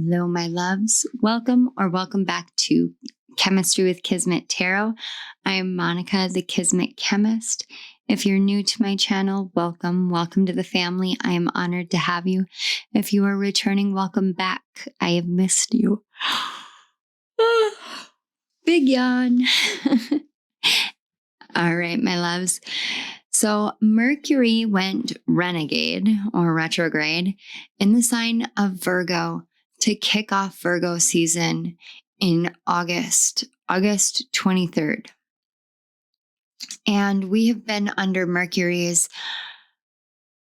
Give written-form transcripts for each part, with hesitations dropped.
Hello, my loves. Welcome back to Chemistry with Kismet Tarot. I am Monica, the Kismet Chemist. If you're new to my channel, welcome to the family. I am honored to have you. If you are returning, welcome back. I have missed you. Big yawn. All right, my loves. So Mercury went renegade or retrograde in the sign of Virgo to kick off Virgo season in August 23rd. And we have been under Mercury's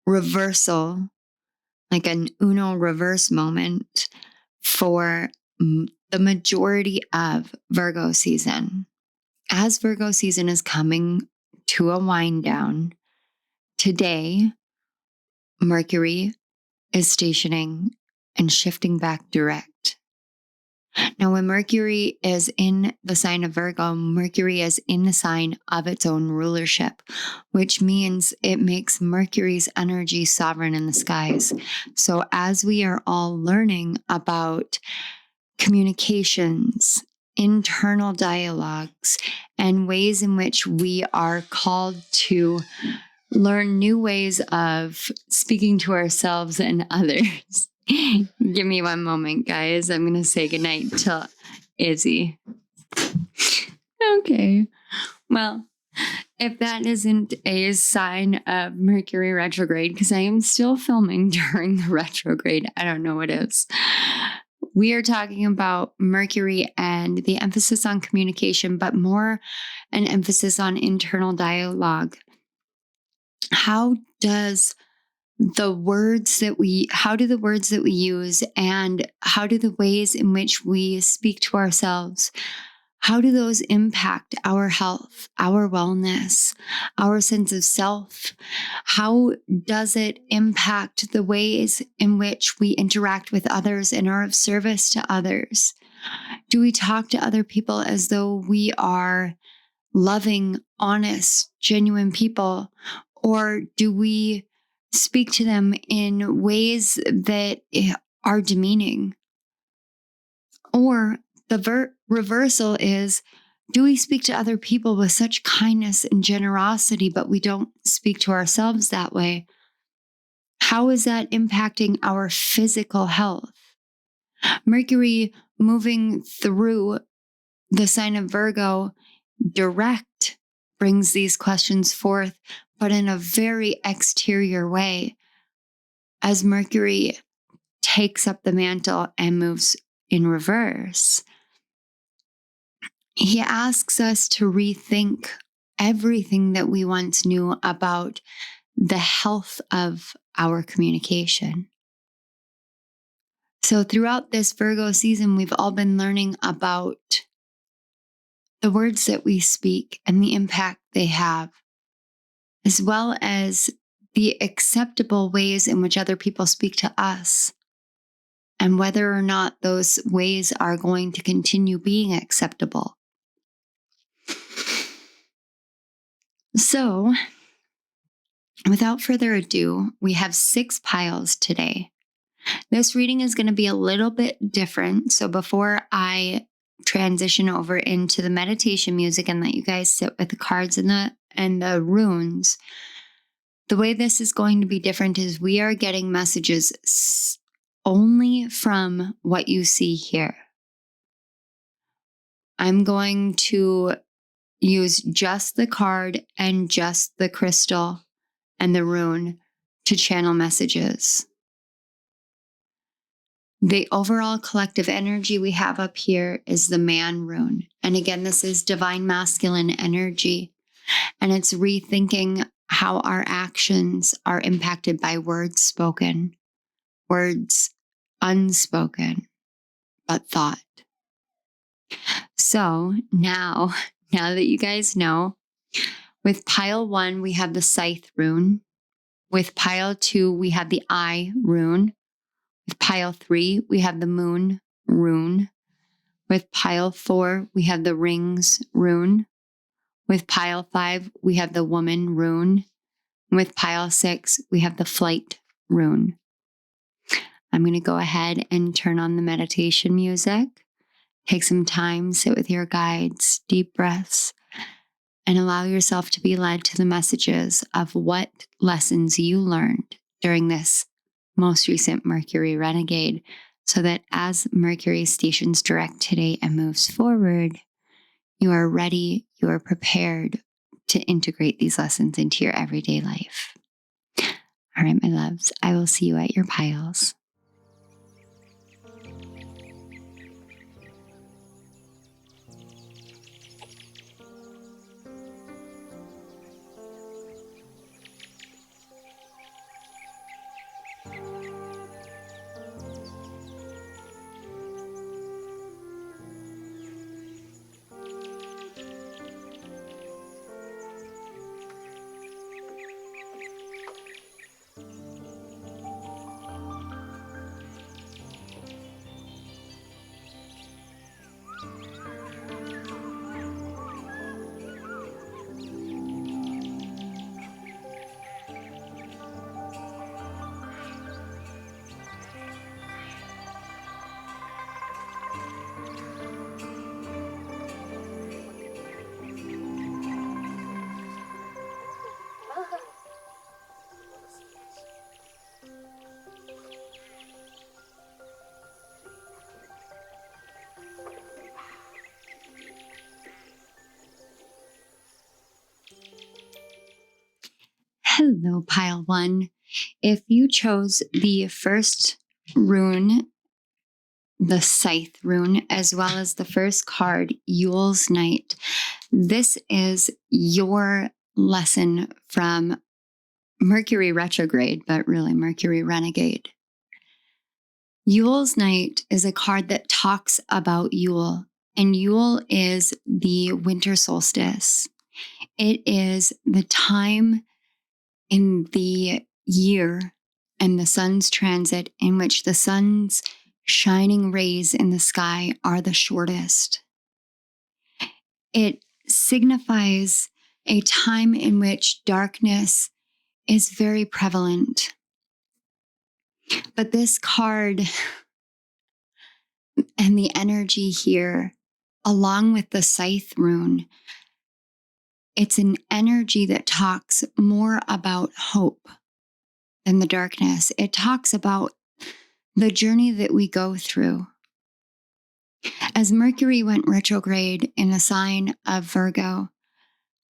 reversal, like an Uno reverse moment for the majority of Virgo season. As Virgo season is coming to a wind down, today, Mercury is stationing and shifting back direct. Now, when Mercury is in the sign of Virgo, Mercury is in the sign of its own rulership, which means it makes Mercury's energy sovereign in the skies. So as we are all learning about communications, internal dialogues, and ways in which we are called to learn new ways of speaking to ourselves and others. Give me one moment, guys. I'm going to say goodnight to Izzy. Okay. Well, if that isn't a sign of Mercury retrograde, because I am still filming during the retrograde, I don't know what is. We are talking about Mercury and the emphasis on communication, but more an emphasis on internal dialogue. How do the words that we use and how do the ways in which we speak to ourselves, how do those impact our health, our wellness, our sense of self? How does it impact the ways in which we interact with others and are of service to others? Do we talk to other people as though we are loving, honest, genuine people? Or do we speak to them in ways that are demeaning? Or the reversal is, do we speak to other people with such kindness and generosity, but we don't speak to ourselves that way? How is that impacting our physical health? Mercury moving through the sign of Virgo direct brings these questions forth, but in a very exterior way, as Mercury takes up the mantle and moves in reverse. He asks us to rethink everything that we once knew about the health of our communication. So throughout this Virgo season, we've all been learning about the words that we speak and the impact they have, as well as the acceptable ways in which other people speak to us, and whether or not those ways are going to continue being acceptable. So, without further ado, we have 6 piles today. This reading is going to be a little bit different. So before I transition over into the meditation music and let you guys sit with the cards and the runes, the way this is going to be different is we are getting messages only from what you see here. I'm going to use just the card and just the crystal and the rune to channel messages. The overall collective energy we have up here is the man rune. And again, this is divine masculine energy. And it's rethinking how our actions are impacted by words spoken, words unspoken, but thought. So now that you guys know, with pile 1, we have the scythe rune. With pile 2, we have the eye rune. With pile 3, we have the moon rune. With pile 4, we have the rings rune. With pile 5, we have the woman rune. With pile 6, we have the flight rune. I'm going to go ahead and turn on the meditation music. Take some time, sit with your guides, deep breaths, and allow yourself to be led to the messages of what lessons you learned during this most recent Mercury Renegade, so that as Mercury stations direct today and moves forward, you are ready, you are prepared to integrate these lessons into your everyday life. All right, my loves, I will see you at your piles. Hello, pile one. If you chose the first rune, the Scythe rune, as well as the first card, Yule's Night, this is your lesson from Mercury Retrograde, but really Mercury Renegade. Yule's Night is a card that talks about Yule, and Yule is the winter solstice. It is the time in the year and the sun's transit in which the sun's shining rays in the sky are the shortest. It signifies a time in which darkness is very prevalent. But this card and the energy here, along with the Scythe rune, it's an energy that talks more about hope than the darkness. It talks about the journey that we go through. As Mercury went retrograde in the sign of Virgo,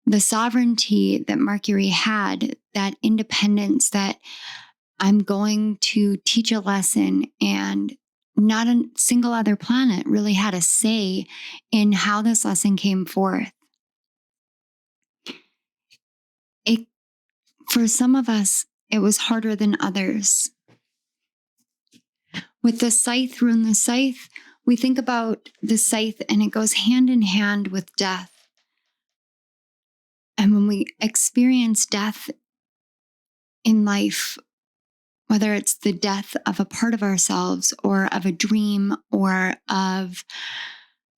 the sovereignty that Mercury had, that independence, that I'm going to teach a lesson, and not a single other planet really had a say in how this lesson came forth. For some of us, it was harder than others. With the Scythe rune, the Scythe, we think about the Scythe and it goes hand in hand with death. And when we experience death in life, whether it's the death of a part of ourselves or of a dream or of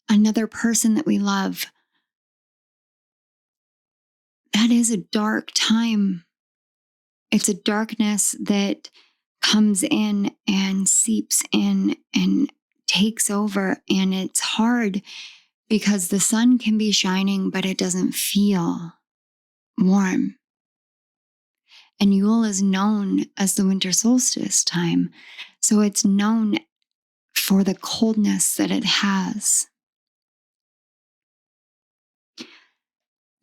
another person that we love, that is a dark time. It's a darkness that comes in and seeps in and takes over. And it's hard because the sun can be shining, but it doesn't feel warm. And Yule is known as the winter solstice time. So it's known for the coldness that it has.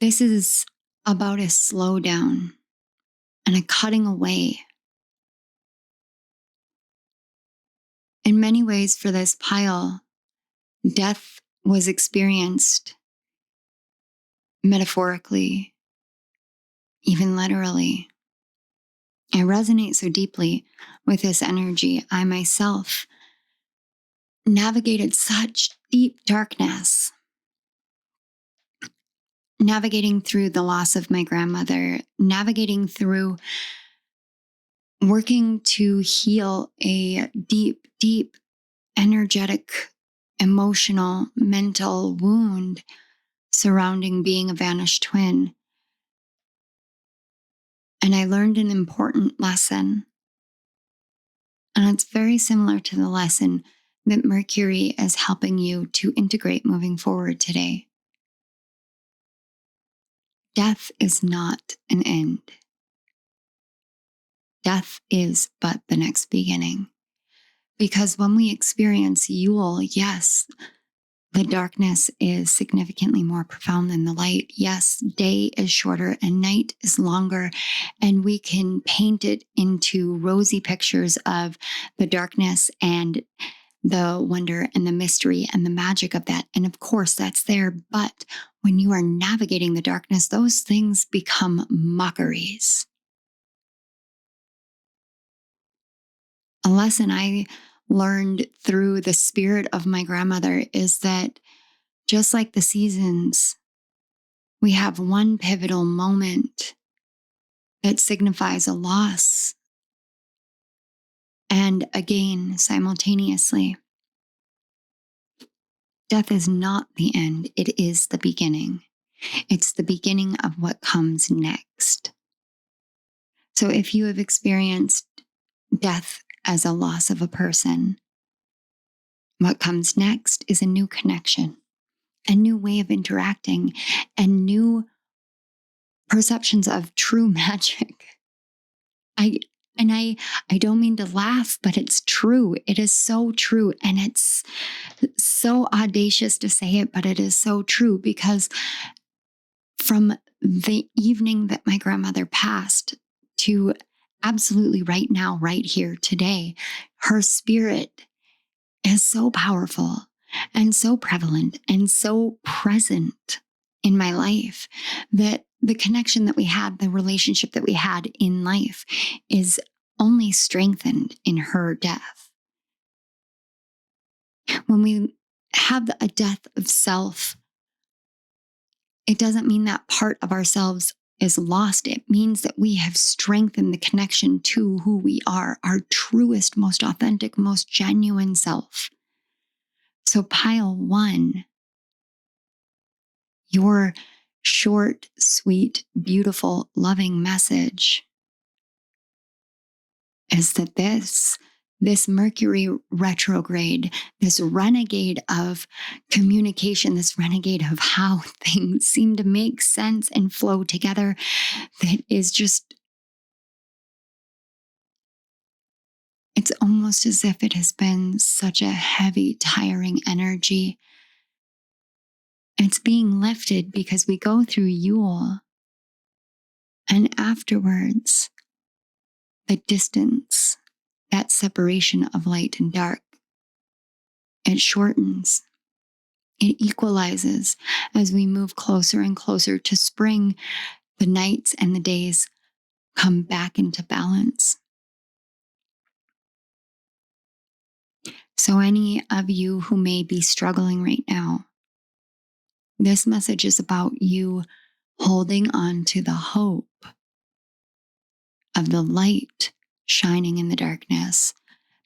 This is about a slowdown and a cutting away. In many ways, for this pile, death was experienced metaphorically, even literally. I resonate so deeply with this energy. I myself navigated such deep darkness, navigating through the loss of my grandmother, navigating through working to heal a deep, deep, energetic, emotional, mental wound surrounding being a vanished twin. And I learned an important lesson. And it's very similar to the lesson that Mercury is helping you to integrate moving forward today. Death is not an end. Death is but the next beginning. Because when we experience Yule, yes, the darkness is significantly more profound than the light. Yes, day is shorter and night is longer, and we can paint it into rosy pictures of the darkness and the wonder and the mystery and the magic of that. And of course, that's there. But when you are navigating the darkness, those things become mockeries. A lesson I learned through the spirit of my grandmother is that just like the seasons, we have one pivotal moment that signifies a loss and a gain simultaneously. Death is not the end, it is the beginning. It's the beginning of what comes next. So if you have experienced death as a loss of a person, what comes next is a new connection, a new way of interacting, and new perceptions of true magic. I don't mean to laugh, but it's true. It is so true. And it's so audacious to say it, but it is so true, because from the evening that my grandmother passed to absolutely right now, right here today, her spirit is so powerful and so prevalent and so present in my life that the connection that we had, the relationship that we had in life, is only strengthened in her death. When we have a death of self, it doesn't mean that part of ourselves is lost. It means that we have strengthened the connection to who we are, our truest, most authentic, most genuine self. So pile one, your short, sweet, beautiful, loving message is that this Mercury retrograde, this renegade of communication, this renegade of how things seem to make sense and flow together, that is just, it's almost as if it has been such a heavy, tiring energy. It's being lifted because we go through Yule, and afterwards, the distance, that separation of light and dark, it shortens. It equalizes as we move closer and closer to spring. The nights and the days come back into balance. So any of you who may be struggling right now, this message is about you holding on to the hope of the light shining in the darkness,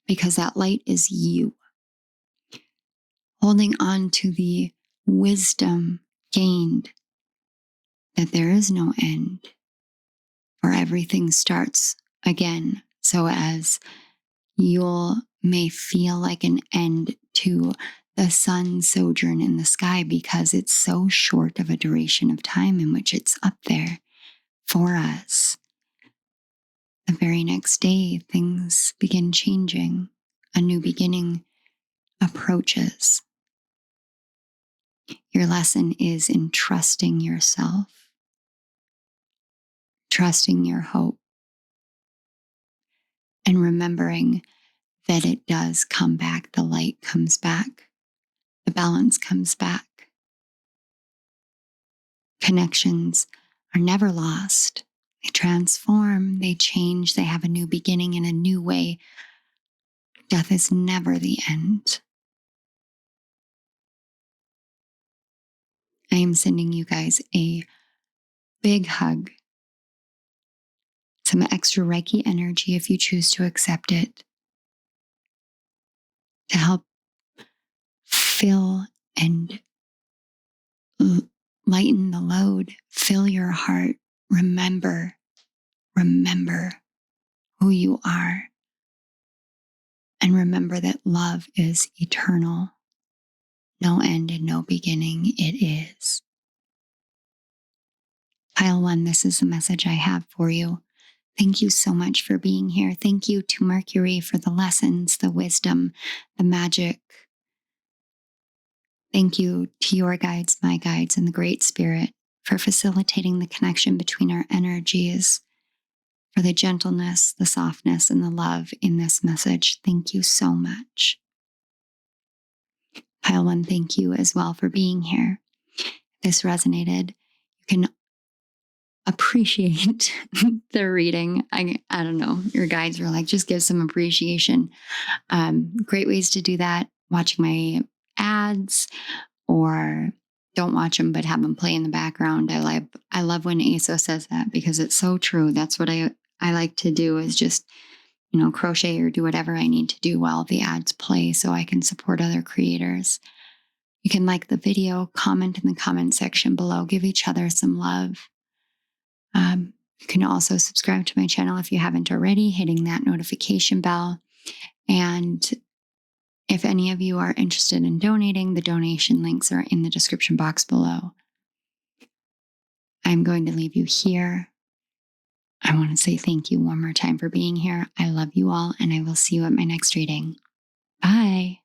because that light is you. Holding on to the wisdom gained that there is no end, for everything starts again. So as Yule may feel like an end to the sun's sojourn in the sky, because it's so short of a duration of time in which it's up there for us, the very next day things begin changing. A new beginning approaches. Your lesson is in trusting yourself, trusting your hope, and remembering that it does come back. The light comes back. The balance comes back. Connections are never lost. They transform, they change, they have a new beginning in a new way. Death is never the end. I am sending you guys a big hug, some extra Reiki energy if you choose to accept it, to help fill and lighten the load, fill your heart. Remember who you are. And remember that love is eternal. No end and no beginning. It is. Pile 1, this is the message I have for you. Thank you so much for being here. Thank you to Mercury for the lessons, the wisdom, the magic. Thank you to your guides, my guides, and the Great Spirit for facilitating the connection between our energies, for the gentleness, the softness, and the love in this message. Thank you so much. Pile 1, thank you as well for being here. If this resonated, you can appreciate the reading. I don't know. Your guides were like, just give some appreciation. Great ways to do that. Watching my ads, or don't watch them, but have them play in the background. I love when ASO says that, because it's so true. That's what I like to do, is just, crochet or do whatever I need to do while the ads play, so I can support other creators. You can like the video, comment in the comment section below, give each other some love. You can also subscribe to my channel if you haven't already, hitting that notification bell. And if any of you are interested in donating, the donation links are in the description box below. I'm going to leave you here. I want to say thank you one more time for being here. I love you all, and I will see you at my next reading. Bye.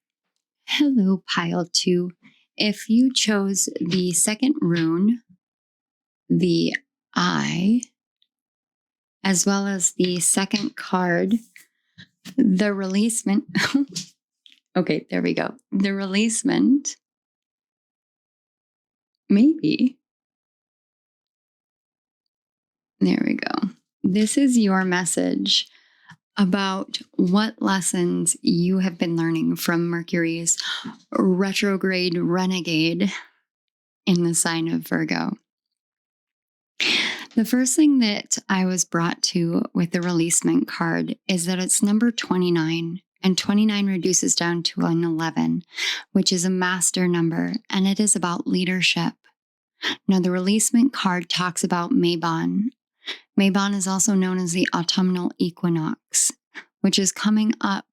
Hello, pile 2. If you chose the second rune, the eye, as well as the second card, the releasement. Okay, there we go. The releasement. Maybe. There we go. This is your message about what lessons you have been learning from Mercury's retrograde renegade in the sign of Virgo. The first thing that I was brought to with the releasement card is that it's number 29, and 29 reduces down to an 11, which is a master number, and it is about leadership. Now, the releasement card talks about Mabon. Mabon is also known as the autumnal equinox, which is coming up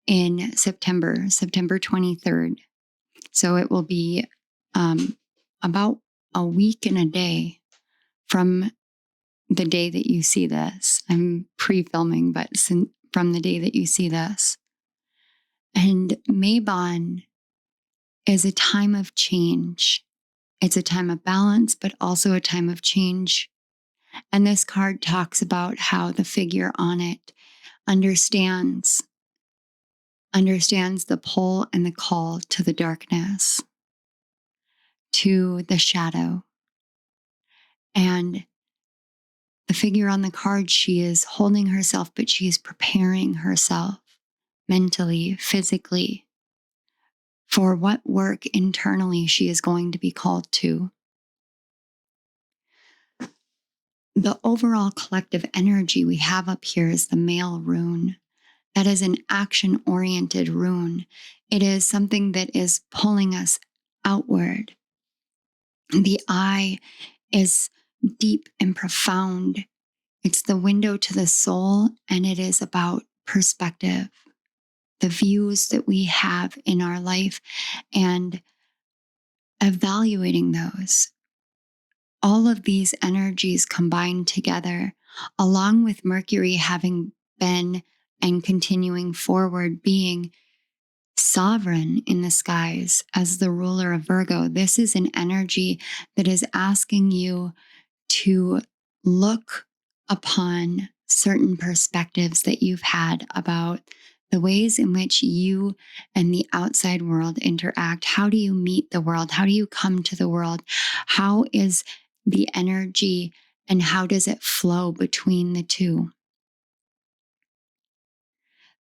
in September 23rd. So it will be about a week and a day from the day that you see this. I'm pre-filming, but from the day that you see this. And Mabon is a time of change. It's a time of balance, but also a time of change. And this card talks about how the figure on it understands the pull and the call to the darkness, to the shadow. And the figure on the card, she is holding herself, but she is preparing herself mentally, physically, for what work internally she is going to be called to. The overall collective energy we have up here is the male rune. That is an action-oriented rune. It is something that is pulling us outward. The eye is deep and profound. It's the window to the soul, and it is about perspective, the views that we have in our life, and evaluating those. All of these energies combined together, along with Mercury having been and continuing forward, being sovereign in the skies as the ruler of Virgo. This is an energy that is asking you to look upon certain perspectives that you've had about the ways in which you and the outside world interact. How do you meet the world? How do you come to the world? How is the energy, and how does it flow between the two?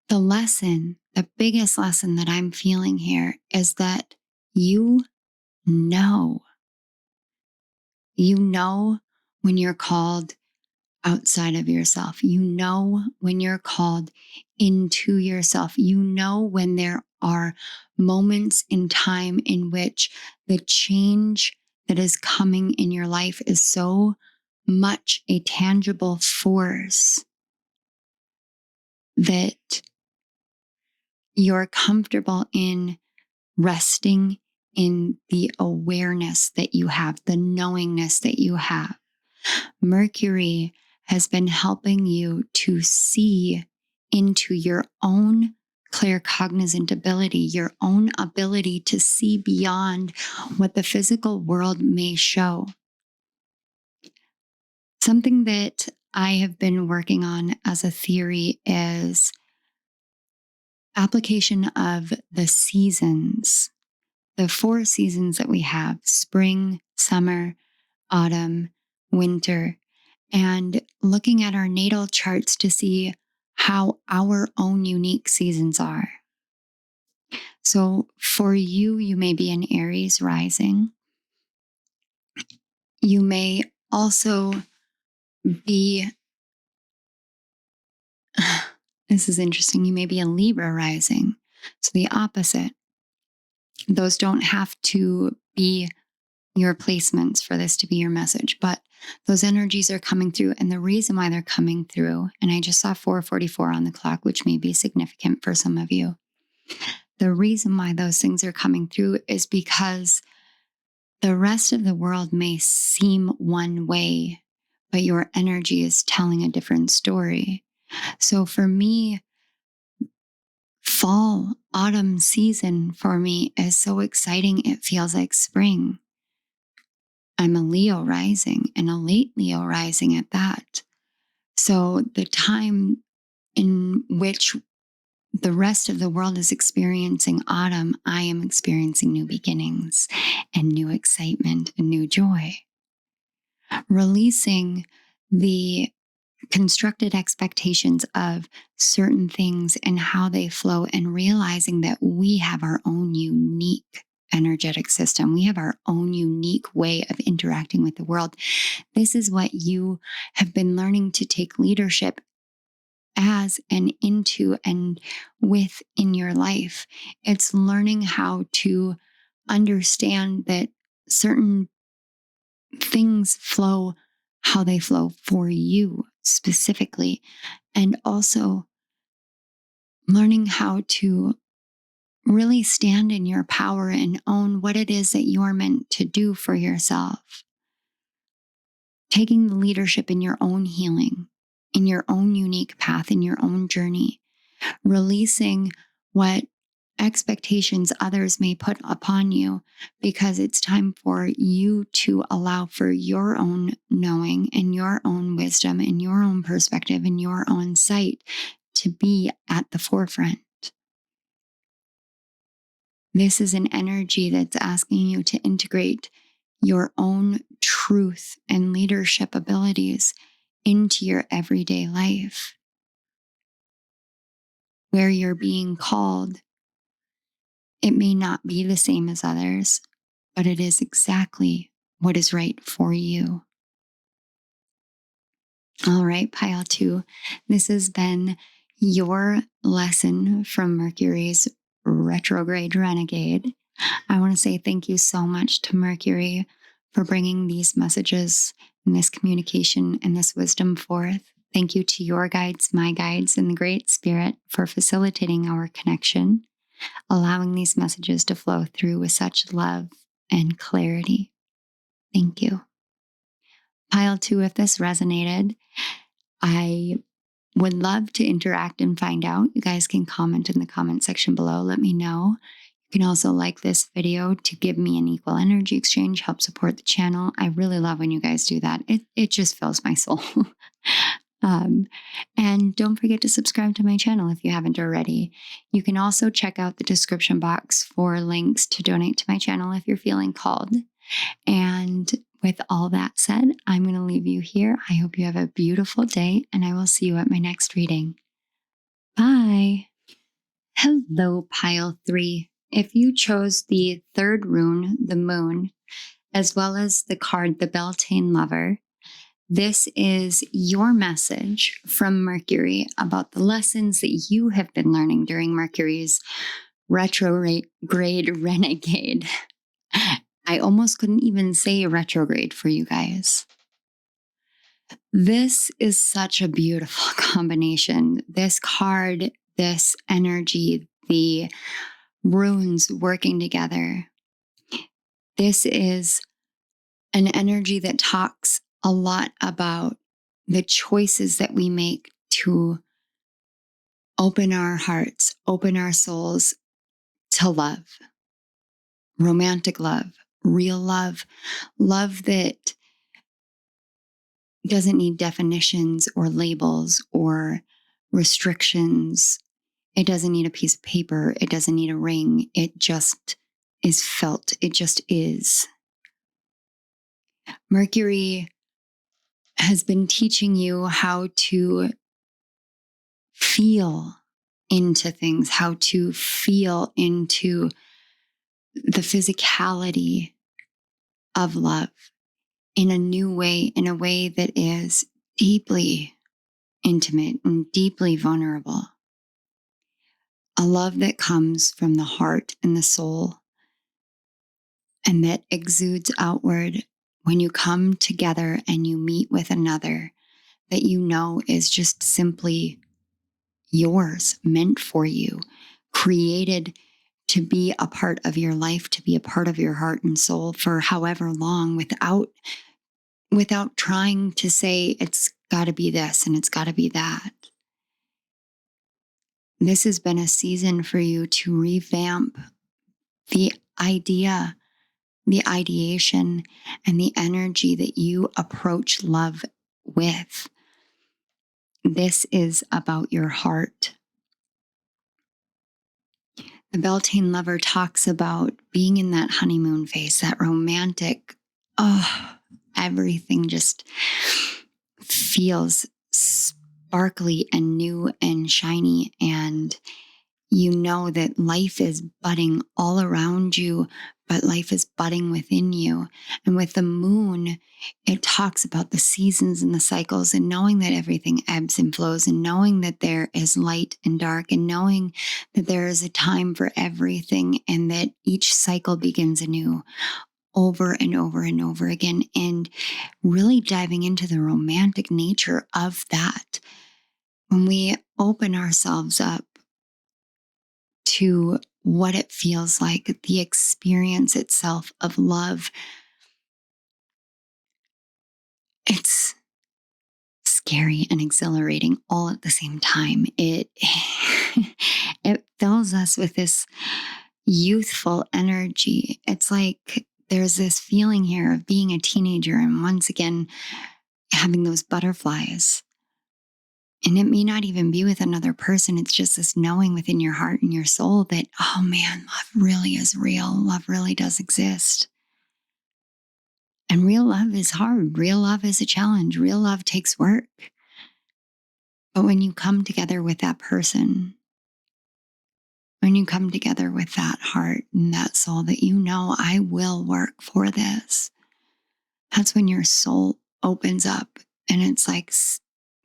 The lesson, the biggest lesson that I'm feeling here is that you know when you're called outside of yourself. You know when you're called into yourself. You know when there are moments in time in which the change that is coming in your life is so much a tangible force that you're comfortable in resting in the awareness that you have, the knowingness that you have. Mercury has been helping you to see into your own claircognizant ability, your own ability to see beyond what the physical world may show. Something that I have been working on as a theory is application of the seasons, the 4 seasons that we have: spring, summer, autumn, winter, and looking at our natal charts to see how our own unique seasons are. So for you, you may be an Aries rising. You may also be, this is interesting, you may be a Libra rising. So the opposite. Those don't have to be your placements for this to be your message, but those energies are coming through. And the reason why they're coming through, and I just saw 4:44 on the clock, which may be significant for some of you. The reason why those things are coming through is because the rest of the world may seem one way, but your energy is telling a different story. So for me, fall, autumn season for me is so exciting. It feels like spring. I'm a Leo rising, and a late Leo rising at that. So the time in which the rest of the world is experiencing autumn, I am experiencing new beginnings and new excitement and new joy. Releasing the constructed expectations of certain things and how they flow, and realizing that we have our own unique energetic system. We have our own unique way of interacting with the world. This is what you have been learning to take leadership as and into and with in your life. It's learning how to understand that certain things flow how they flow for you specifically, and also learning how to really stand in your power and own what it is that you're meant to do for yourself. Taking the leadership in your own healing, in your own unique path, in your own journey, releasing what expectations others may put upon you, because it's time for you to allow for your own knowing and your own wisdom and your own perspective and your own sight to be at the forefront. This is an energy that's asking you to integrate your own truth and leadership abilities into your everyday life, where you're being called. It may not be the same as others, but it is exactly what is right for you. All right, pile 2. This has been your lesson from Mercury's Retrograde Renegade. I want to say thank you so much to Mercury for bringing these messages and this communication and this wisdom forth. Thank you to your guides, my guides, and the Great Spirit for facilitating our connection, allowing these messages to flow through with such love and clarity. Thank you. Pile 2, if this resonated, I would love to interact and find out. You guys can comment in the comment section below. Let me know. You can also like this video to give me an equal energy exchange, help support the channel. I really love when you guys do that. It just fills my soul. And don't forget to subscribe to my channel if you haven't already. You can also check out the description box for links to donate to my channel if you're feeling called. And with all that said, I'm going to leave you here. I hope you have a beautiful day, and I will see you at my next reading. Bye. Hello, pile 3. If you chose the 3rd rune, the moon, as well as the card, the Beltane Lover, this is your message from Mercury about the lessons that you have been learning during Mercury's Retrograde Renegade. I almost couldn't even say retrograde for you guys. This is such a beautiful combination. This card, this energy, the runes working together. This is an energy that talks a lot about the choices that we make to open our hearts, open our souls to love, romantic love, real love, love that doesn't need definitions or labels or restrictions. It doesn't need a piece of paper. It doesn't need a ring. It just is felt. It just is. Mercury has been teaching you how to feel into things, how to feel into the physicality of love in a new way, in a way that is deeply intimate and deeply vulnerable. A love that comes from the heart and the soul and that exudes outward when you come together and you meet with another that you know is just simply yours, meant for you, created to be a part of your life, to be a part of your heart and soul for however long, without trying to say it's got to be this and it's got to be that. This has been a season for you to revamp the idea, the ideation, and the energy that you approach love with. This is about your heart. The Beltane lover talks about being in that honeymoon phase, that romantic, everything just feels sparkly and new and shiny. And you know that life is budding all around you, but life is budding within you. And with the moon, it talks about the seasons and the cycles and knowing that everything ebbs and flows and knowing that there is light and dark and knowing that there is a time for everything and that each cycle begins anew over and over and over again, and really diving into the romantic nature of that. When we open ourselves up to what it feels like, the experience itself of love, it's scary and exhilarating all at the same time. It fills us with this youthful energy. It's like there's this feeling here of being a teenager and once again having those butterflies. And it may not even be with another person. It's just this knowing within your heart and your soul that, oh man, love really is real. Love really does exist. And real love is hard. Real love is a challenge. Real love takes work. But when you come together with that person, when you come together with that heart and that soul that you know, I will work for this, that's when your soul opens up and it's like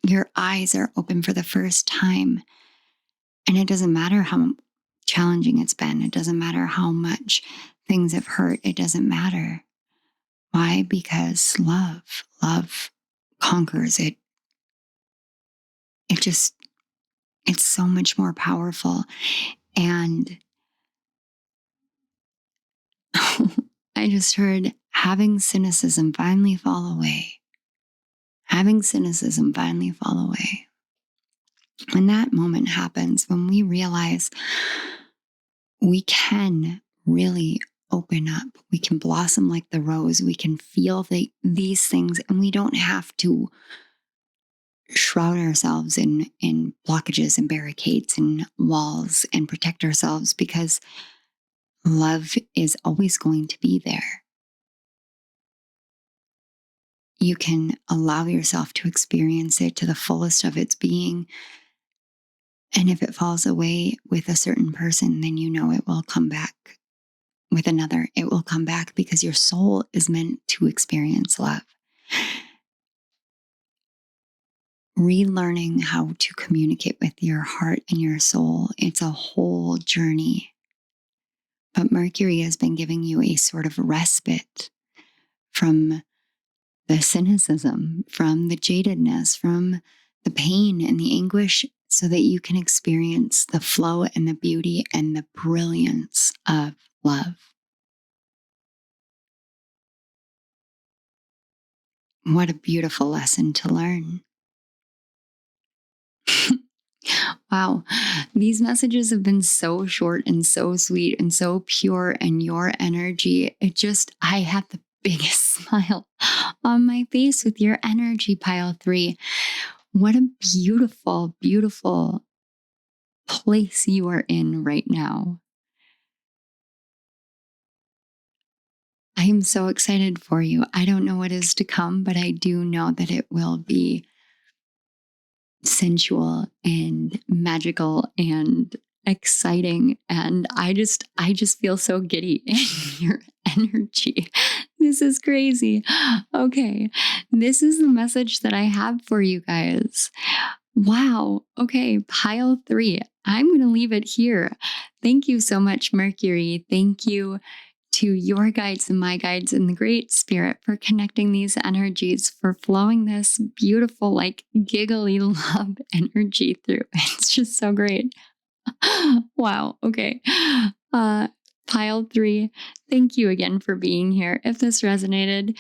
your eyes are open for the first time. And it doesn't matter how challenging it's been. It doesn't matter how much things have hurt. It doesn't matter. Why? Because love conquers it. It's so much more powerful. And I just heard having cynicism finally fall away. Having cynicism finally fall away. When that moment happens, when we realize we can really open up, we can blossom like the rose, we can feel these things, and we don't have to shroud ourselves in blockages and barricades and walls and protect ourselves, because love is always going to be there. You can allow yourself to experience it to the fullest of its being. And if it falls away with a certain person, then you know it will come back with another. It will come back because your soul is meant to experience love. Relearning how to communicate with your heart and your soul, it's a whole journey. But Mercury has been giving you a sort of respite from the cynicism, from the jadedness, from the pain and the anguish, so that you can experience the flow and the beauty and the brilliance of love. What a beautiful lesson to learn. Wow. These messages have been so short and so sweet and so pure, and your energy, I have the biggest smile on my face with your energy, pile 3. What a beautiful, beautiful place you are in right now. I am so excited for you. I don't know what is to come, but I do know that it will be sensual and magical and exciting. And I just feel so giddy in your energy. This is crazy. Okay. This is the message that I have for you guys. Wow. Okay. Pile 3. I'm going to leave it here. Thank you so much, Mercury. Thank you to your guides and my guides and the Great Spirit for connecting these energies, for flowing this beautiful, like giggly love energy through. It's just so great. Wow. Okay. Pile 3. Thank you again for being here. If this resonated,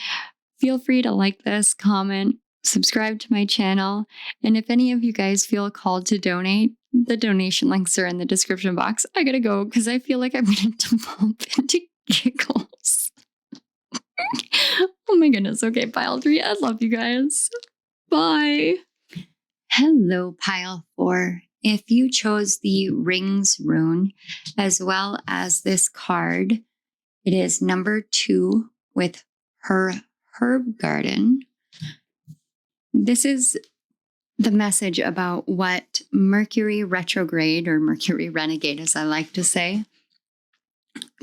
feel free to like this, comment, subscribe to my channel. And if any of you guys feel called to donate, the donation links are in the description box. I gotta go because I feel like I'm going to devolve into giggles. Oh my goodness. Okay, pile 3. I love you guys. Bye. Hello, pile 4. If you chose the rings rune as well as this card, it is number 2 with her herb garden. This is the message about what Mercury retrograde, or Mercury renegade, as I like to say,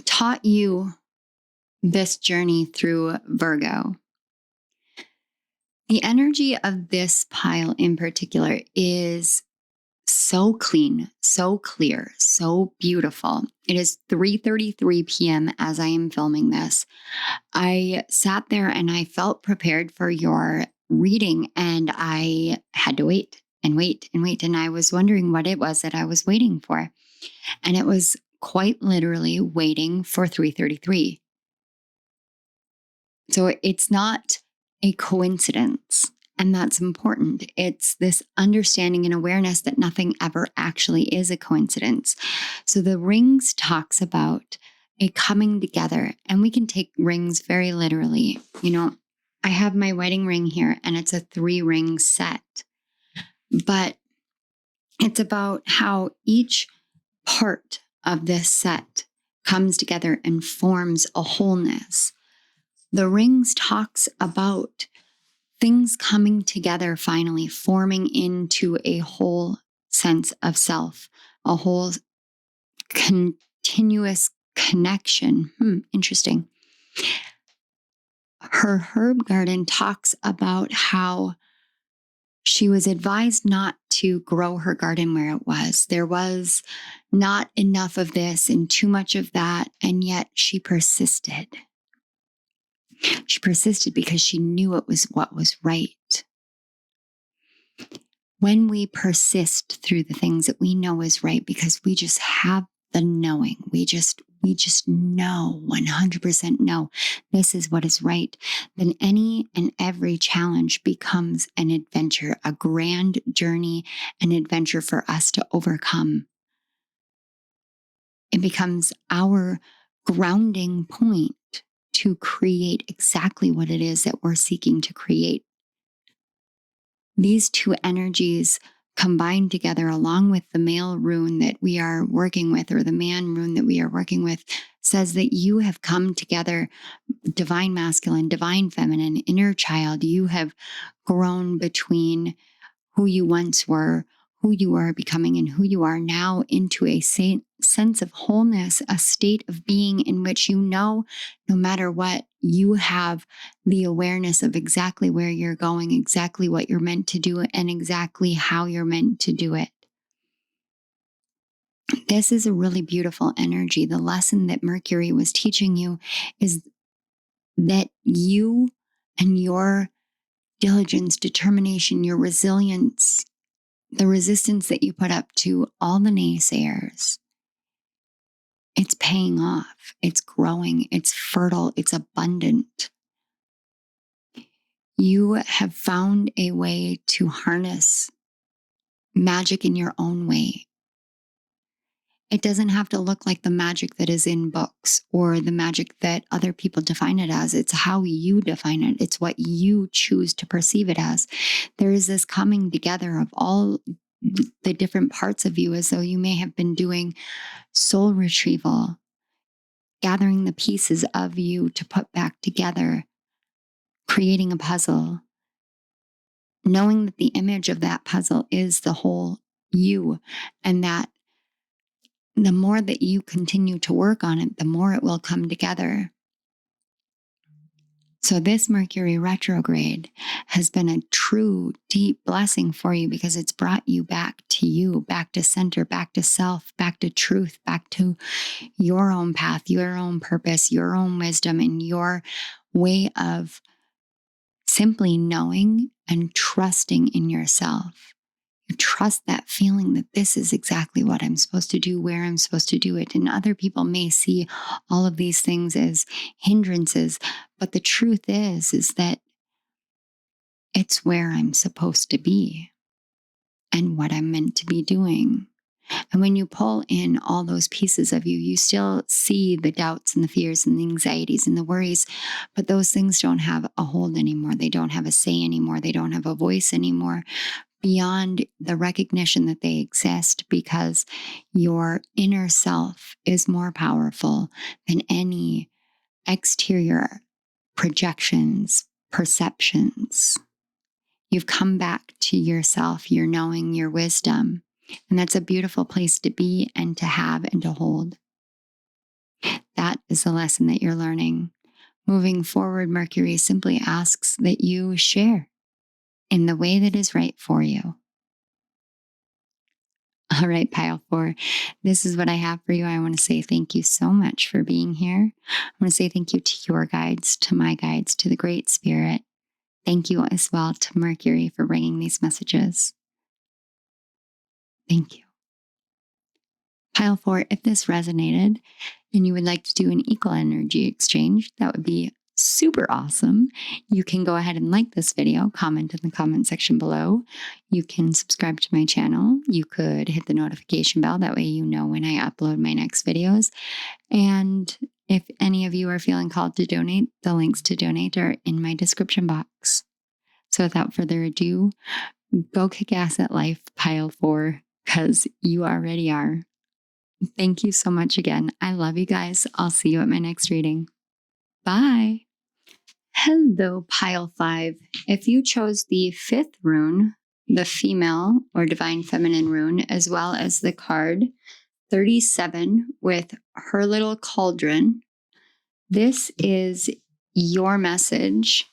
taught you this journey through Virgo. The energy of this pile in particular is so clean, so clear, so beautiful. It is 3:33 p.m. as I am filming this. I sat there and I felt prepared for your reading, and I had to wait and wait and wait. And I was wondering what it was that I was waiting for. And it was quite literally waiting for 3:33. So it's not a coincidence. And that's important. It's this understanding and awareness that nothing ever actually is a coincidence. So the rings talks about a coming together, and we can take rings very literally. You know, I have my wedding ring here, and it's a 3-ring set. But it's about how each part of this set comes together and forms a wholeness. The rings talks about things coming together, finally forming into a whole sense of self, a whole continuous connection. Interesting. Her herb garden talks about how she was advised not to grow her garden where it was. There was not enough of this and too much of that, and yet she persisted. She persisted because she knew it was what was right. When we persist through the things that we know is right, because we just have the knowing, we just know, 100% know this is what is right, then any and every challenge becomes an adventure, a grand journey, an adventure for us to overcome. It becomes our grounding point to create exactly what it is that we're seeking to create. These two energies combined together, along with the male rune that we are working with, or the man rune that we are working with, says that you have come together, divine masculine, divine feminine, inner child. You have grown between who you once were, who you are becoming, and who you are now, into a sense of wholeness, a state of being in which you know, no matter what, you have the awareness of exactly where you're going, exactly what you're meant to do, and exactly how you're meant to do it. This is a really beautiful energy. The lesson that Mercury was teaching you is that you and your diligence, determination, your resilience, the resistance that you put up to all the naysayers, it's paying off. It's growing. It's fertile. It's abundant. You have found a way to harness magic in your own way. It doesn't have to look like the magic that is in books or the magic that other people define it as. It's how you define it. It's what you choose to perceive it as. There is this coming together of all the different parts of you, as though you may have been doing soul retrieval, gathering the pieces of you to put back together, creating a puzzle, knowing that the image of that puzzle is the whole you, and that the more that you continue to work on it, the more it will come together. So this Mercury retrograde has been a true, deep blessing for you because it's brought you, back to center, back to self, back to truth, back to your own path, your own purpose, your own wisdom, and your way of simply knowing and trusting in yourself. You trust that feeling that this is exactly what I'm supposed to do, where I'm supposed to do it. And other people may see all of these things as hindrances, but the truth is that it's where I'm supposed to be and what I'm meant to be doing. And when you pull in all those pieces of you, you still see the doubts and the fears and the anxieties and the worries, but those things don't have a hold anymore. They don't have a say anymore. They don't have a voice anymore, beyond the recognition that they exist, because your inner self is more powerful than any exterior projections, perceptions. You've come back to yourself, your knowing, your wisdom. And that's a beautiful place to be and to have and to hold. That is the lesson that you're learning. Moving forward, Mercury simply asks that you share in the way that is right for you. All right, pile 4, this is what I have for you. I want to say thank you so much for being here. I want to say thank you to your guides, to my guides, to the Great Spirit. Thank you as well to Mercury for bringing these messages. Thank you. Pile 4, if this resonated and you would like to do an equal energy exchange, that would be super awesome. You can go ahead and like this video, comment in the comment section below. You can subscribe to my channel. You could hit the notification bell. That way you know when I upload my next videos. And if any of you are feeling called to donate, the links to donate are in my description box. So without further ado, go kick ass at life, pile 4, because you already are. Thank you so much again. I love you guys. I'll see you at my next reading. Bye. Hello, pile 5. If you chose the 5th rune, the female or divine feminine rune, as well as the card 37 with her little cauldron, this is your message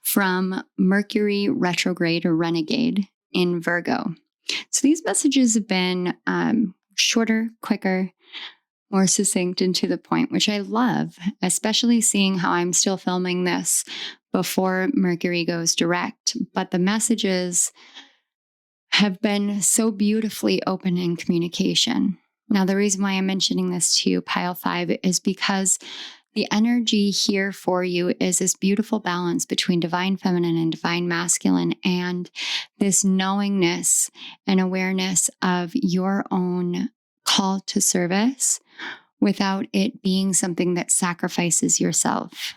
from Mercury retrograde or renegade in Virgo. So these messages have been shorter, quicker, more succinct and to the point, which I love, especially seeing how I'm still filming this before Mercury goes direct. But the messages have been so beautifully open in communication. Now, the reason why I'm mentioning this to you, pile 5, is because the energy here for you is this beautiful balance between divine feminine and divine masculine, and this knowingness and awareness of your own call to service without it being something that sacrifices yourself.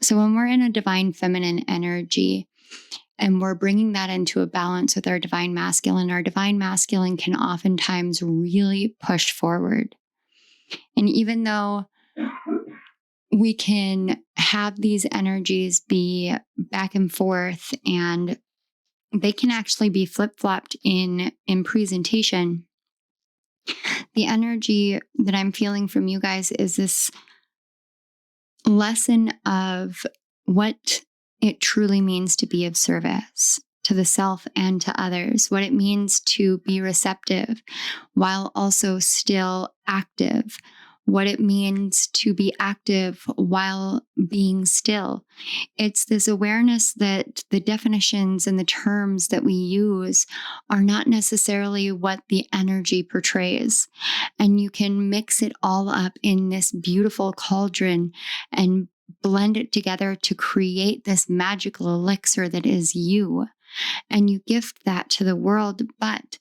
So when we're in a divine feminine energy and we're bringing that into a balance with our divine masculine can oftentimes really push forward. And even though we can have these energies be back and forth, and they can actually be flip-flopped in presentation, the energy that I'm feeling from you guys is this lesson of what it truly means to be of service to the self and to others, what it means to be receptive while also still active, what it means to be active while being still. It's this awareness that the definitions and the terms that we use are not necessarily what the energy portrays. And you can mix it all up in this beautiful cauldron and blend it together to create this magical elixir that is you. And you gift that to the world, but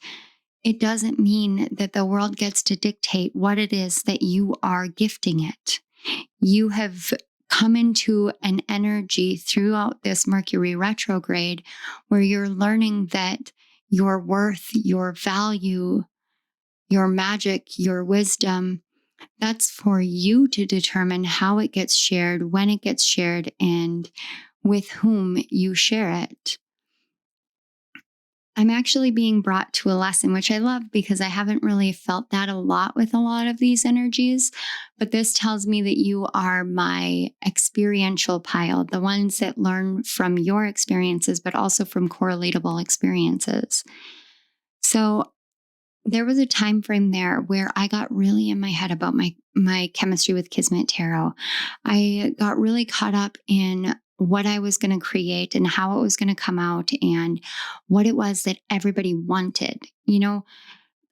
it doesn't mean that the world gets to dictate what it is that you are gifting it. You have come into an energy throughout this Mercury retrograde where you're learning that your worth, your value, your magic, your wisdom, that's for you to determine how it gets shared, when it gets shared, and with whom you share it. I'm actually being brought to a lesson, which I love because I haven't really felt that a lot with a lot of these energies. But this tells me that you are my experiential pile, the ones that learn from your experiences, but also from correlatable experiences. So there was a time frame there where I got really in my head about my chemistry with Kismet Tarot. I got really caught up in what I was going to create and how it was going to come out and what it was that everybody wanted. You know,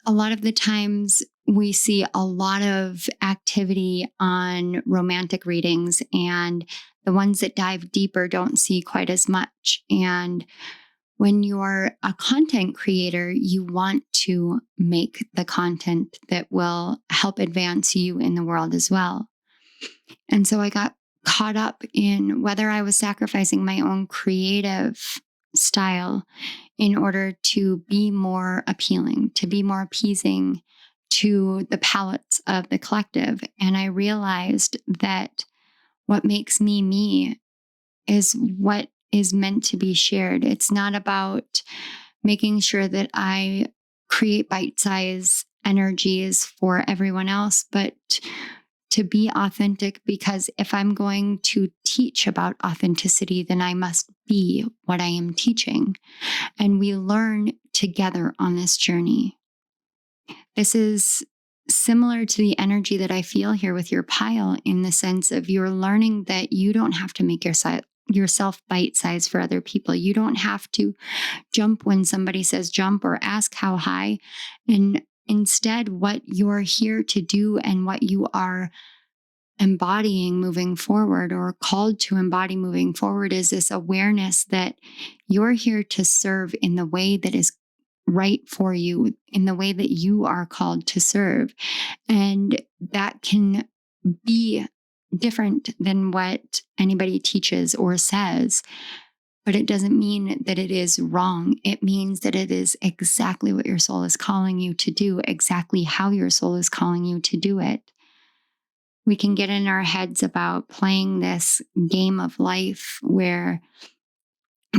a lot of the times we see a lot of activity on romantic readings, and the ones that dive deeper don't see quite as much. And when you're a content creator, you want to make the content that will help advance you in the world as well. And so I got caught up in whether I was sacrificing my own creative style in order to be more appealing, to be more appeasing to the palates of the collective. And I realized that what makes me me is what is meant to be shared. It's not about making sure that I create bite-sized energies for everyone else, but to be authentic, because if I'm going to teach about authenticity, then I must be what I am teaching. And we learn together on this journey. This is similar to the energy that I feel here with your pile, in the sense of you're learning that you don't have to make yourself bite-sized for other people. You don't have to jump when somebody says jump or ask how high. And instead, what you're here to do and what you are embodying moving forward, or called to embody moving forward, is this awareness that you're here to serve in the way that is right for you, in the way that you are called to serve. And that can be different than what anybody teaches or says, but it doesn't mean that it is wrong. It means that it is exactly what your soul is calling you to do, exactly how your soul is calling you to do it. We can get in our heads about playing this game of life where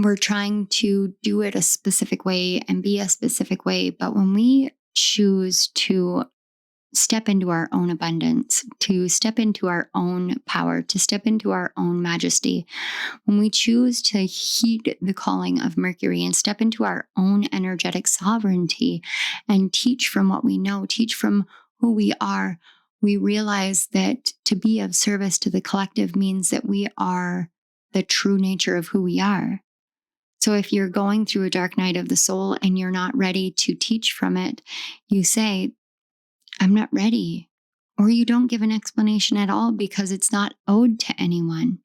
we're trying to do it a specific way and be a specific way. But when we choose to step into our own abundance, to step into our own power, to step into our own majesty, when we choose to heed the calling of Mercury and step into our own energetic sovereignty and teach from what we know, teach from who we are, we realize that to be of service to the collective means that we are the true nature of who we are. So if you're going through a dark night of the soul and you're not ready to teach from it, you say, I'm not ready. Or you don't give an explanation at all because it's not owed to anyone.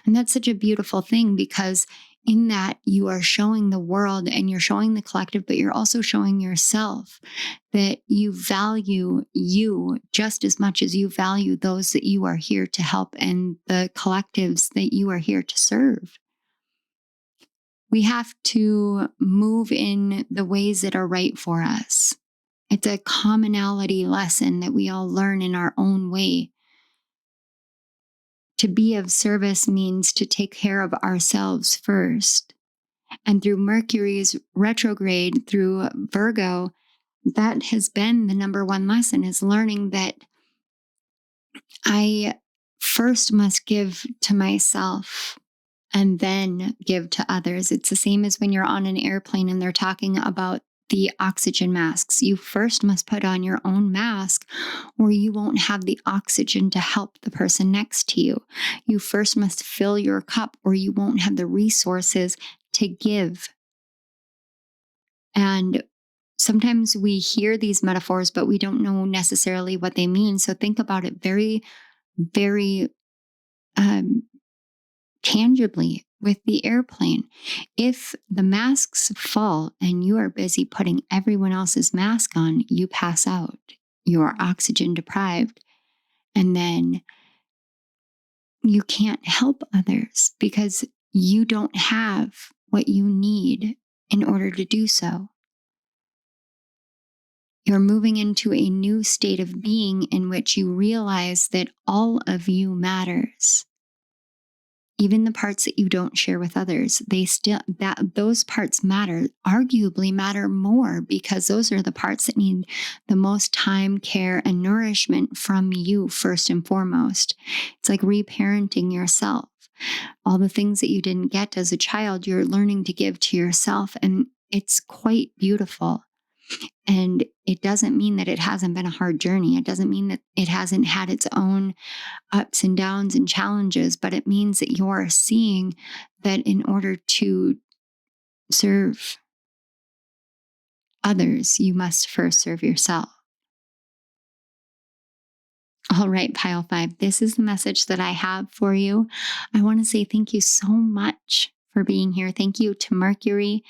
And that's such a beautiful thing, because in that you are showing the world and you're showing the collective, but you're also showing yourself that you value you just as much as you value those that you are here to help and the collectives that you are here to serve. We have to move in the ways that are right for us. It's a commonality lesson that we all learn in our own way. To be of service means to take care of ourselves first. And through Mercury's retrograde, through Virgo, that has been the number one lesson, is learning that I first must give to myself and then give to others. It's the same as when you're on an airplane and they're talking about the oxygen masks. You first must put on your own mask, or you won't have the oxygen to help the person next to you. You first must fill your cup, or you won't have the resources to give. And sometimes we hear these metaphors, but we don't know necessarily what they mean. So think about it very, very tangibly with the airplane. If the masks fall and you are busy putting everyone else's mask on, you pass out. You are oxygen deprived. And then you can't help others because you don't have what you need in order to do so. You're moving into a new state of being in which you realize that all of you matters. Even the parts that you don't share with others, those parts matter, arguably matter more, because those are the parts that need the most time, care, and nourishment from you first and foremost. It's like reparenting yourself. All the things that you didn't get as a child, you're learning to give to yourself, and it's quite beautiful. And it doesn't mean that it hasn't been a hard journey. It doesn't mean that it hasn't had its own ups and downs and challenges, but it means that you're seeing that in order to serve others, you must first serve yourself. All right, Pile 5, this is the message that I have for you. I want to say thank you so much for being here. Thank you to Mercury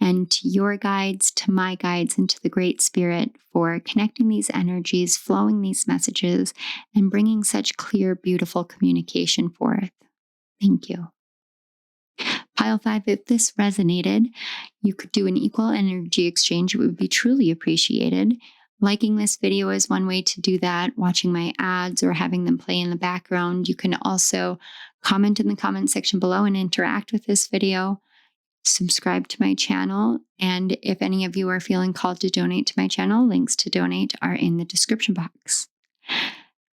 and to your guides, to my guides, and to the Great Spirit for connecting these energies, flowing these messages, and bringing such clear, beautiful communication forth. Thank you. Pile 5, if this resonated, you could do an equal energy exchange. It would be truly appreciated. Liking this video is one way to do that, watching my ads or having them play in the background. You can also comment in the comment section below and interact with this video. Subscribe to my channel, and if any of you are feeling called to donate to my channel, links to donate are in the description box.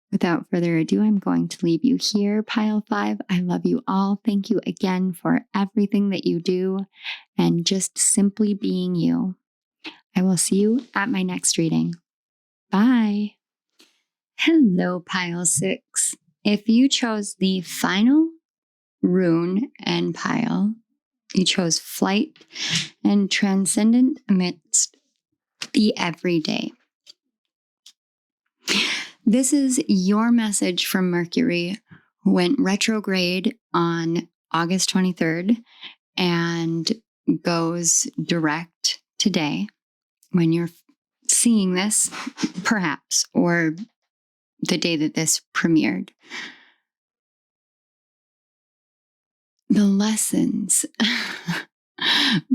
Without further ado, I'm going to leave you here, Pile 5. I love you all. Thank you again for everything that you do and just simply being you. I will see you at my next reading. Bye. Hello, Pile 6. If you chose the final rune and pile, you chose flight and transcendent amidst the everyday. This is your message from Mercury, who went retrograde on August 23rd and goes direct today when you're seeing this, perhaps, or the day that this premiered. The lessons.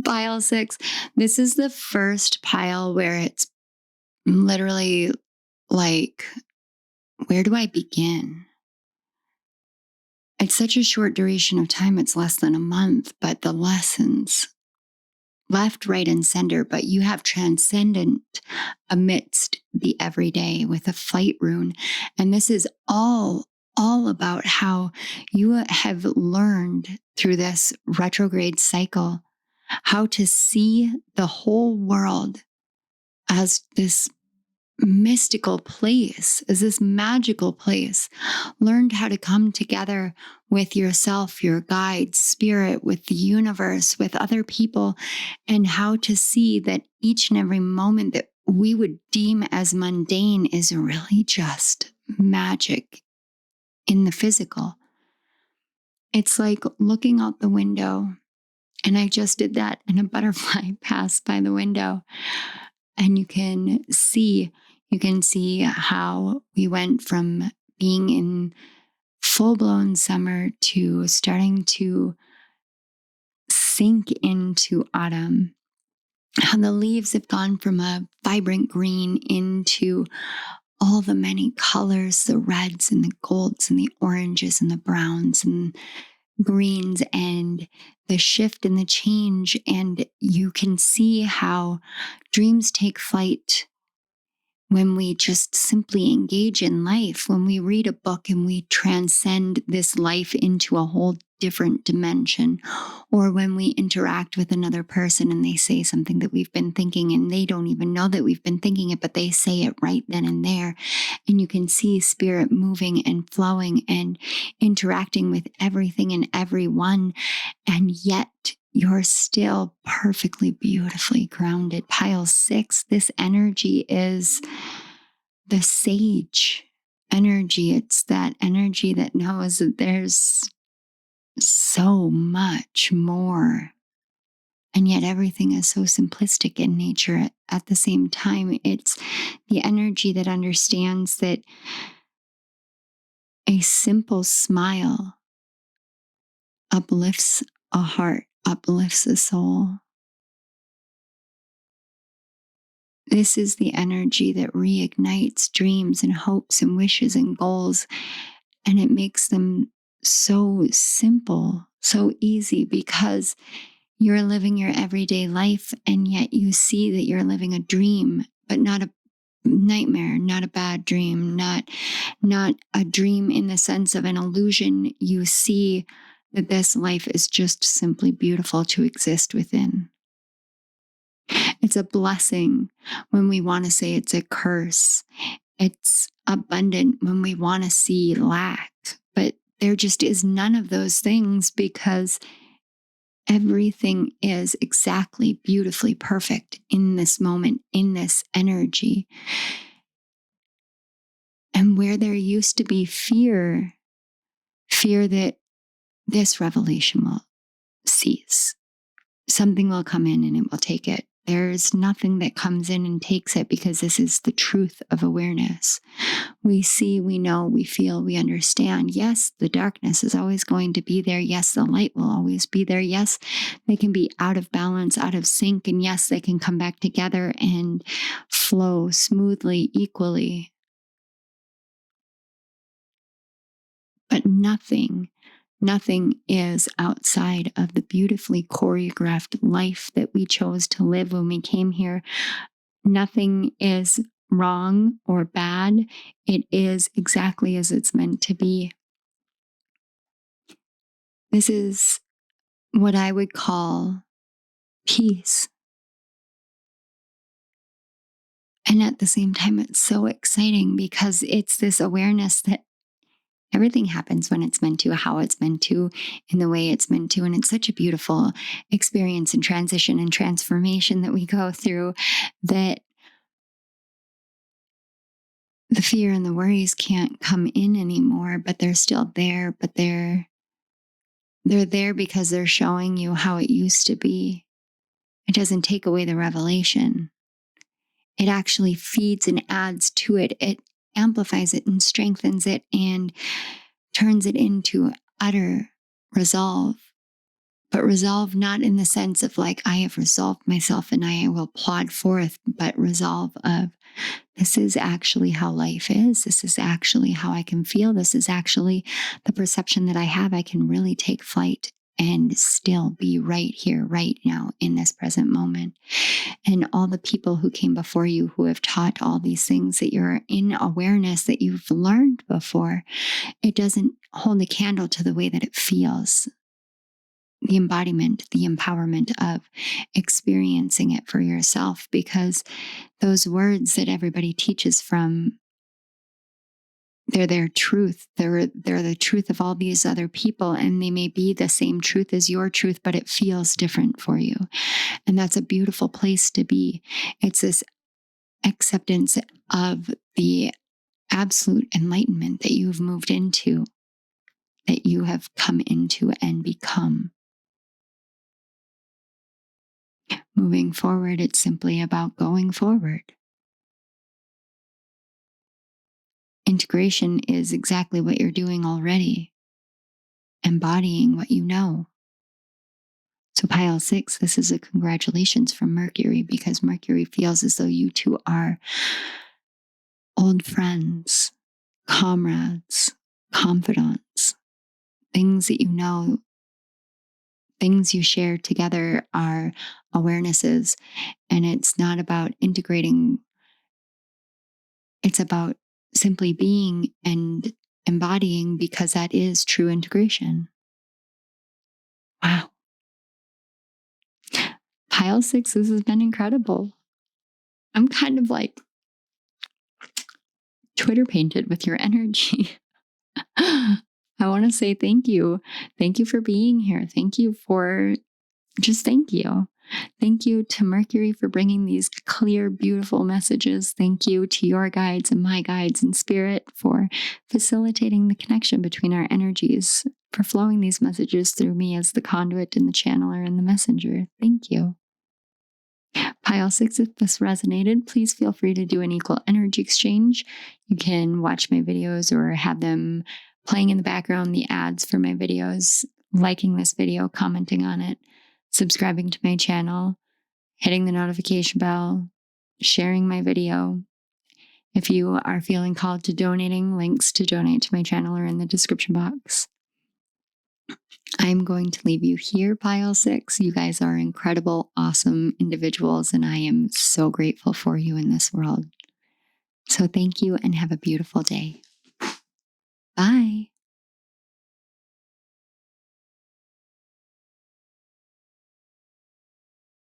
Pile 6. This is the first pile where it's literally like, where do I begin? It's such a short duration of time. It's less than a month, but the lessons left, right, and center. But you have transcendent amidst the everyday with a flight rune. And this is all about how you have learned through this retrograde cycle how to see the whole world as this mystical place, as this magical place. Learned how to come together with yourself, your guides, spirit, with the universe, with other people, and how to see that each and every moment that we would deem as mundane is really just magic in the physical. It's like looking out the window, and I just did that, and a butterfly passed by the window, and you can see how we went from being in full-blown summer to starting to sink into autumn. How the leaves have gone from a vibrant green into all the many colors, the reds and the golds and the oranges and the browns and greens, and the shift and the change. And you can see how dreams take flight when we just simply engage in life, when we read a book and we transcend this life into a whole different dimension, or when we interact with another person and they say something that we've been thinking and they don't even know that we've been thinking it, but they say it right then and there. And you can see spirit moving and flowing and interacting with everything and everyone. And yet you're still perfectly, beautifully grounded. Pile 6, this energy is the sage energy. It's that energy that knows that there's so much more. And yet everything is so simplistic in nature. At the same time, it's the energy that understands that a simple smile uplifts a heart, uplifts a soul. This is the energy that reignites dreams and hopes and wishes and goals. And it makes them so simple, so easy, because you're living your everyday life, and yet you see that you're living a dream, but not a nightmare, not a bad dream, not a dream in the sense of an illusion. You see that this life is just simply beautiful to exist within. It's a blessing when we want to say it's a curse. It's abundant when we want to see lack. But there just is none of those things, because everything is exactly beautifully perfect in this moment, in this energy. And where there used to be fear that this revelation will cease. Something will come in and it will take it. There's nothing that comes in and takes it, because this is the truth of awareness. We see, we know, we feel, we understand. Yes, the darkness is always going to be there. Yes, the light will always be there. Yes, they can be out of balance, out of sync. And yes, they can come back together and flow smoothly, equally. But nothing is outside of the beautifully choreographed life that we chose to live when we came here. Nothing is wrong or bad. It is exactly as it's meant to be. This is what I would call peace. And at the same time, it's so exciting, because it's this awareness that everything happens when it's meant to, how it's meant to, in the way it's meant to. And it's such a beautiful experience and transition and transformation that we go through, that the fear and the worries can't come in anymore, but they're still there. But they're there because they're showing you how it used to be. It doesn't take away the revelation. It actually feeds and adds to it. It amplifies it and strengthens it and turns it into utter resolve. But resolve not in the sense of like, I have resolved myself and I will plod forth, but resolve of, this is actually how life is. This is actually how I can feel. This is actually the perception that I have. I can really take flight and still be right here, right now, in this present moment. And all the people who came before you who have taught all these things, that you're in awareness that you've learned before, it doesn't hold a candle to the way that it feels. The embodiment, the empowerment of experiencing it for yourself, because those words that everybody teaches from, they're their truth. They're the truth of all these other people, and they may be the same truth as your truth, but it feels different for you. And that's a beautiful place to be. It's this acceptance of the absolute enlightenment that you've moved into, that you have come into and become. Moving forward, it's simply about going forward. Integration is exactly what you're doing already, embodying what you know. So pile 6, this is a congratulations from Mercury, because Mercury feels as though you two are old friends, comrades, confidants, things that you know, things you share together are awarenesses. And it's not about integrating It's about simply being and embodying, because that is true integration. Wow. Pile 6, this has been incredible. I'm kind of like Twitter painted with your energy. I want to say thank you. Thank you for being here. Thank you for thank you. Thank you to Mercury for bringing these clear, beautiful messages. Thank you to your guides and my guides in spirit for facilitating the connection between our energies, for flowing these messages through me as the conduit and the channeler and the messenger. Thank you. Pile 6, if this resonated, please feel free to do an equal energy exchange. You can watch my videos or have them playing in the background, the ads for my videos, liking this video, commenting on it, subscribing to my channel, hitting the notification bell, sharing my video. If you are feeling called to donating, links to donate to my channel are in the description box. I'm going to leave you here, Pile 6. You guys are incredible, awesome individuals, and I am so grateful for you in this world. So thank you and have a beautiful day. Bye.